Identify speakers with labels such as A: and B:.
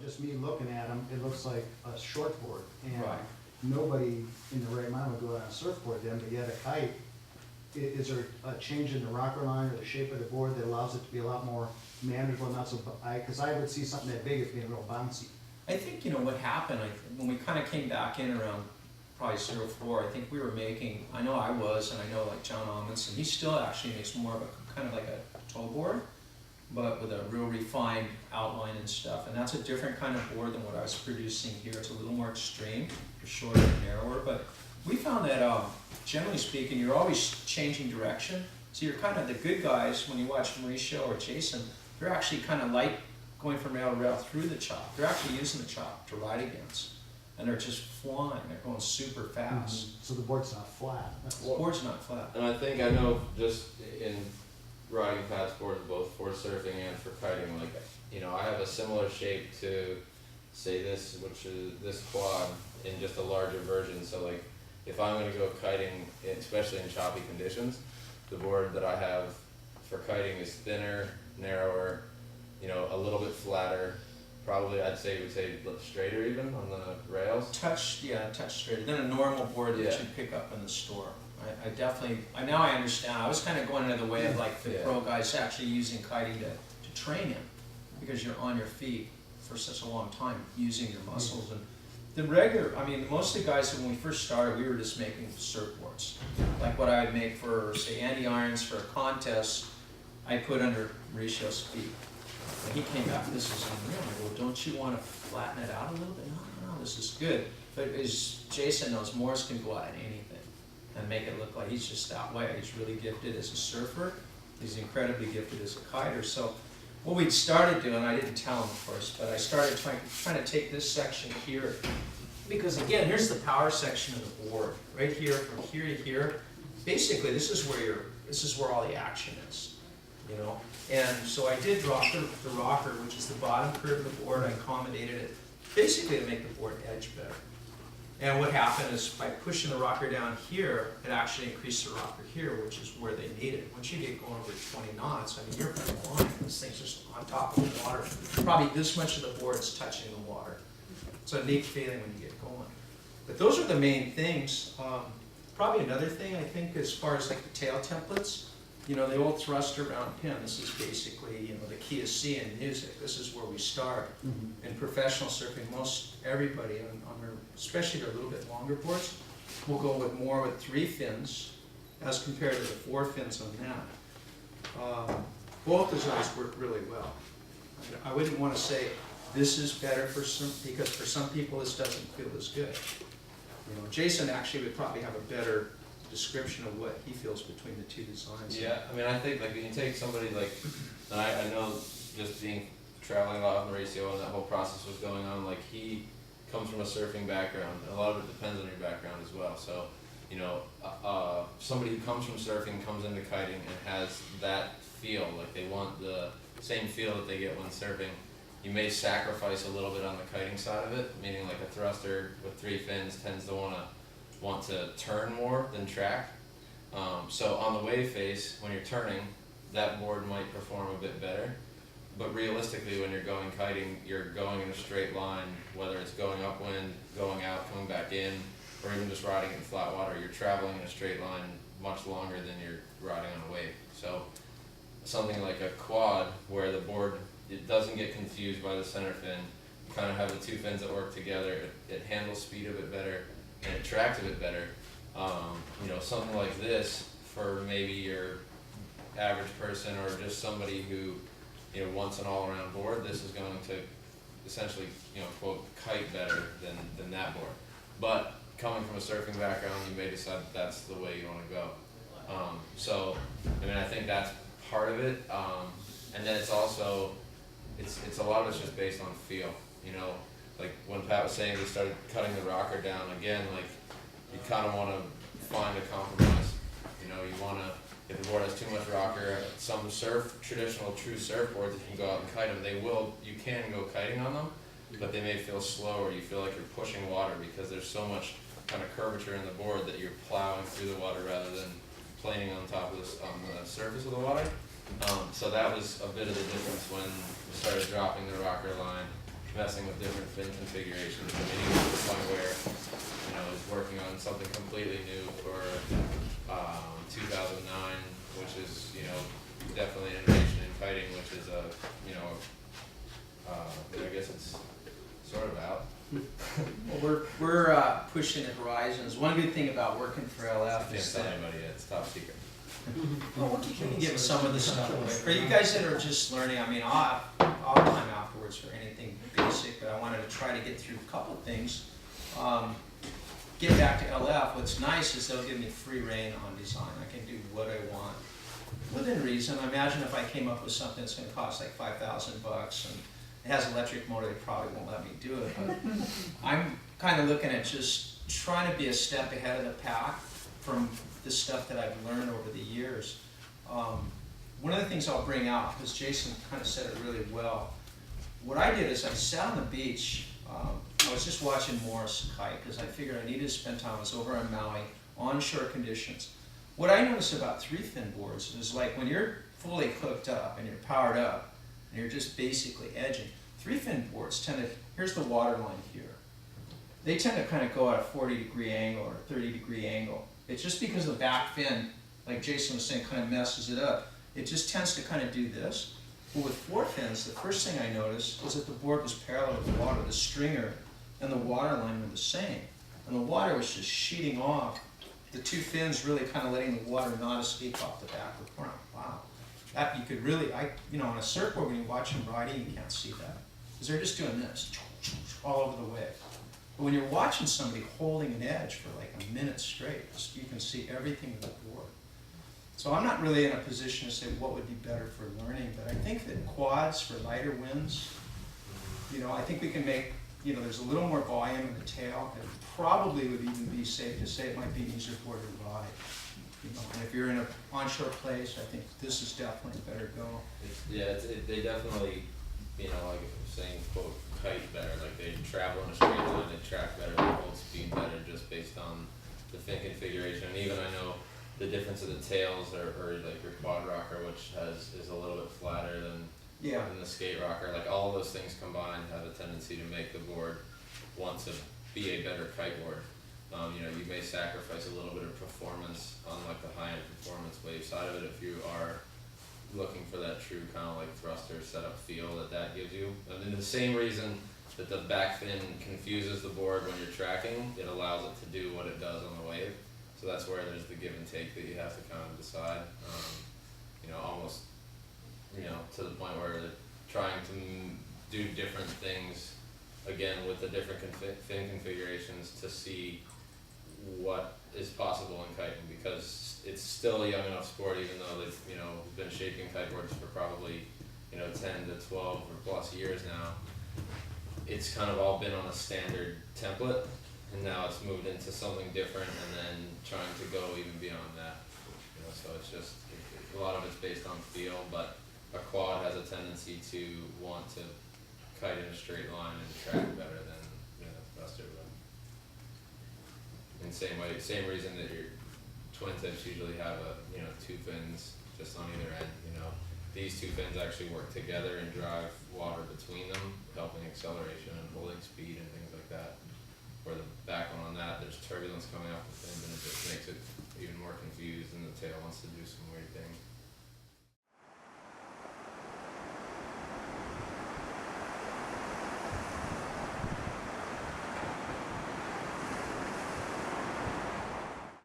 A: just me looking at them, it looks like a shortboard. And
B: Right.
A: nobody in the right mind would go out on a surfboard then, but yet a kite, is there a change in the rocker line or the shape of the board that allows it to be a lot more manageable, not so, because I would see something that big as being real bouncy.
B: I think, what happened, when we kind of came back in around probably 04, I think we were making, I know I was, and I know like John Amundsen, he still actually makes more of a, kind of like a toe board, but with a real refined outline and stuff. And that's a different kind of board than what I was producing here. It's a little more extreme, shorter and narrower, but we found that, generally speaking, you're always changing direction. So you're kind of the good guys, when you watch Mauricio or Jason, they're actually kind of light going from rail to rail through the chop. They're actually using the chop to ride against. And they're just flying, they're going super fast.
A: So the board's not flat.
B: The board's not flat.
C: And I know just in riding Kitesurfboards, both for surfing and for kiting, like, I have a similar shape to, say this, which is this quad, in just a larger version. So like, if I'm gonna go kiting, especially in choppy conditions, the board that I have for kiting is thinner, narrower, a little bit flatter. Probably, I'd say, straighter even on the rails.
B: Touch straighter than a normal board that you pick up in the store. I definitely, now I understand. I was kind of going into the way of like the pro guys actually using kiting to train in, because you're on your feet for such a long time using your muscles. And the regular, most of the guys, when we first started, we were just making surfboards. Like what I would make for, say, Andy Irons for a contest, I put under Mauricio's feet. When he came back, this was unreal. I go, don't you want to flatten it out a little bit? No, this is good. But as Jason knows, Morris can go out in anything and make it look like he's just that way. He's really gifted as a surfer. He's incredibly gifted as a kiter. So what we'd started doing, I didn't tell him first, but I started trying to take this section here. Because again, here's the power section of the board. Right here, from here to here. Basically, this is where all the action is. And so I did drop the rocker, which is the bottom curve of the board. I accommodated it basically to make the board edge better. And what happened is by pushing the rocker down here, it actually increased the rocker here, which is where they need it. Once you get going over 20 knots, you're flying. This thing's just on top of the water. Probably this much of the board's touching the water. It's a neat feeling when you get going. But those are the main things. Probably another thing, I think, as far as like the tail templates, the old thruster round pin, this is basically, the key to C in music. This is where we start. In professional surfing, most everybody, on their, especially their little bit longer boards, will go with 3 fins as compared to the 4 fins on that. Both of those work really well. I wouldn't want to say this is better for some, because for some people this doesn't feel as good. Jason actually would probably have a better description of what he feels between the two designs.
C: Yeah, I think like when you take somebody like, and I know just traveling a lot with Mauricio and that whole process was going on, like he comes from a surfing background, and a lot of it depends on your background as well. So, somebody who comes from surfing comes into kiting and has that feel, like they want the same feel that they get when surfing. You may sacrifice a little bit on the kiting side of it, meaning like a thruster with 3 fins tends to want to turn more than track. So on the wave face, when you're turning, that board might perform a bit better. But realistically, when you're going kiting, you're going in a straight line, whether it's going upwind, going out, coming back in, or even just riding in flat water. You're traveling in a straight line much longer than you're riding on a wave. So something like a quad, where the board, it doesn't get confused by the center fin. You kind of have the 2 fins that work together. It handles speed a bit better, and it tracks a bit better. Something like this for maybe your average person or just somebody who, wants an all-around board, this is going to essentially, quote, kite better than that board. But coming from a surfing background, you may decide that's the way you want to go. I think that's part of it. And then it's also, it's a lot of it's just based on feel. Like when Pat was saying we started cutting the rocker down, again, like you kind of want to find a compromise. You want to, if the board has too much rocker, some traditional true surfboards, if you can go out and kite them, you can go kiting on them, but they may feel slow, or you feel like you're pushing water because there's so much kind of curvature in the board that you're plowing through the water rather than planing on the surface of the water. So that was a bit of the difference when we started dropping the rocker line. messing with different fin configurations. I mean, even to the point where, you know, is working on something completely new for 2009, which is, you know, definitely an innovation in kiting, which is a, you know, I guess it's sort of out.
B: Well, we're pushing the horizons. One good thing about working for
C: I
B: LF
C: can't
B: is
C: tell
B: that
C: anybody yet, it's top secret.
B: well, we can give some of the stuff away. For you guys that are just learning, I mean, I'll time afterwards for anything basic, but I wanted to try to get through a couple of things. Get back to LF, what's nice is they'll give me free reign on design. I can do what I want within reason. Imagine if I came up with something that's going to cost like $5,000 and it has an electric motor, they probably won't let me do it. But I'm kind of looking at just trying to be a step ahead of the pack from the stuff that I've learned over the years. One of the things I'll bring out, because Jason kind of said it really well, what I did is I sat on the beach. I was just watching Morris kite because I figured I needed to spend time. I was over on Maui, onshore conditions. What I noticed about 3-fin boards is like when you're fully cooked up and you're powered up and you're just basically edging, 3-fin boards tend to, here's the water line here. They tend to kind of go at a 40-degree angle or a 30-degree angle. It's just because the back fin, like Jason was saying, kind of messes it up. It just tends to kind of do this. But with 4 fins, the first thing I noticed was that the board was parallel to the water. The stringer and the water line were the same. And the water was just sheeting off. The 2 fins really kind of letting the water not escape off the back of the ground. Wow. That you could really, you know, on a surfboard when you watch them riding, you can't see that. Because they're just doing this all over the wave. But when you're watching somebody holding an edge for like a minute straight, you can see everything with the board. So I'm not really in a position to say what would be better for learning, but I think that quads for lighter winds, you know, I think we can make, you know, there's a little more volume in the tail, and it probably would even be safe to say it might be an easier board to ride. You know, and if you're in an onshore place, I think this is definitely a better go.
C: They definitely, you know, like I was saying, quote, kite better. Like they travel in a straight line, they track better, they hold speed better just based on the fin configuration. And even I know the difference of the tails or like your quad rocker, which is a little bit flatter than the skate rocker. Like all those things combined have a tendency to make the board want to be a better kite board. You know, you may sacrifice a little bit of performance on like the high-end performance wave side of it if you are looking for that true kind of like thruster setup feel that gives you. And then the same reason that the back fin confuses the board when you're tracking, it allows it to do what it does on the wave. So that's where there's the give and take that you have to kind of decide. You know, almost, you know, to the point where they're trying to do different things again with the different fin configurations to see what is possible in kiting, because it's still a young enough sport, even though they've, you know, been shaping kiteboards for probably, you know, 10 to 12 or plus years now. It's kind of all been on a standard template, and now it's moved into something different, and then trying to go even beyond that. You know, so it's just a lot of it's based on feel, but a quad has a tendency to want to kite in a straight line and track better than, you know, thruster would. And same reason that your twin tips usually have you know, 2 fins just on either end. You know, these 2 fins actually work together and drive water between them, helping acceleration and holding speed and things like that. Where the back one on that, there's turbulence coming off the fins, and it just makes it even more confused, and the tail wants to do some weird things.